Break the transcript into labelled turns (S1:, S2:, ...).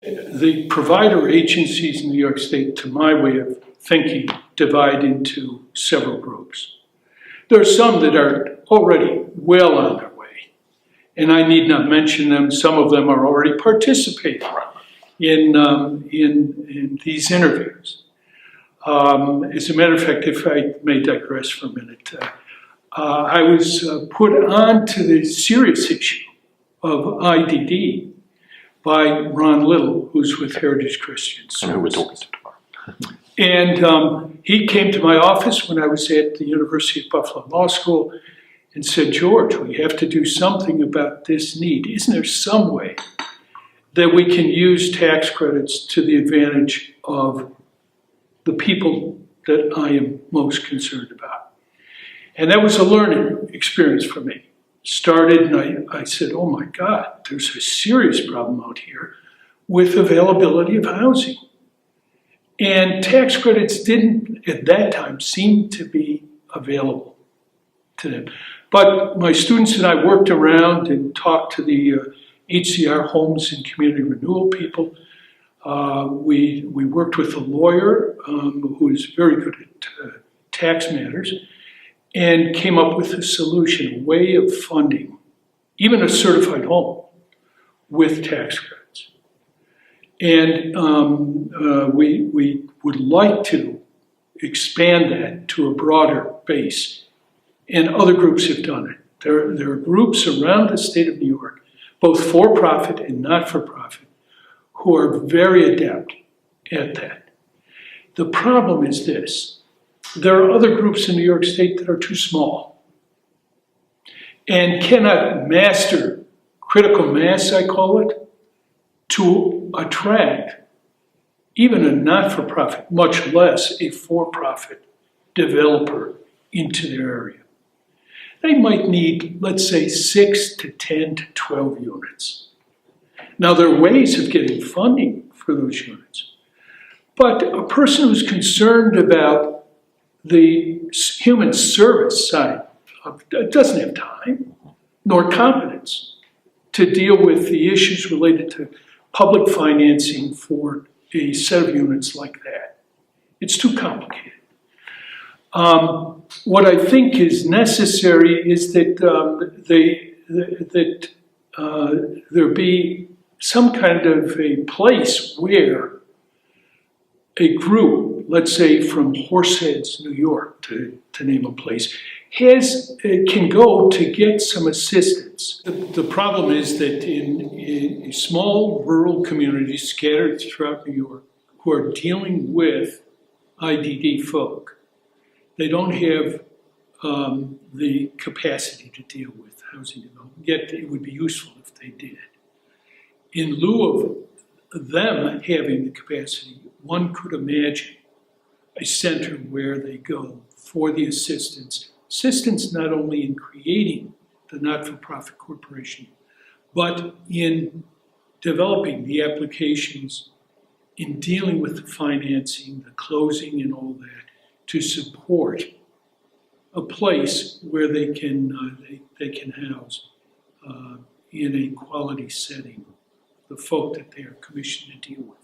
S1: The provider agencies in New York State, to my way of thinking, divide into several groups. There are some that are already well on their way, and I need not mention them. Some of them are already participating in these interviews. As a matter of fact, if I may digress for a minute, I was put on to the serious issue of IDD by Ron Little, who's with Heritage Christian Service.
S2: And who we're talking to tomorrow.
S1: And he came to my office when I was at the University of Buffalo Law School and said, George, we have to do something about this need. Isn't there some way that we can use tax credits to the advantage of the people that I am most concerned about? And that was a learning experience for me. Started and I said, oh my God, there's a serious problem out here with availability of housing. And tax credits didn't, at that time, seem to be available to them. But my students and I worked around and talked to the HCR Homes and Community Renewal people. We worked with a lawyer who is very good at tax matters and came up with a solution, a way of funding, even a certified home with tax credits. And we would like to expand that to a broader base. And other groups have done it. There are groups around the state of New York, both for-profit and not-for-profit, who are very adept at that. The problem is this. There are other groups in New York State that are too small and cannot master critical mass, I call it, to attract even a not-for-profit, much less a for-profit developer into their area. They might need, let's say, 6 to 10 to 12 units. Now, there are ways of getting funding for those units. But a person who's concerned about the human service side doesn't have time nor competence to deal with the issues related to public financing for a set of units like that. It's too complicated. What I think is necessary is that there be some kind of a place where a group, let's say from Horseheads, New York, to name a place, can go to get some assistance. The problem is that in small rural communities scattered throughout New York who are dealing with IDD folk, they don't have the capacity to deal with housing development, yet it would be useful if they did. In lieu of them having the capacity, one could imagine a center where they go for the assistance not only in creating the not-for-profit corporation, but in developing the applications, in dealing with the financing, the closing and all that, to support a place where they can house in a quality setting the folk that they are commissioned to deal with.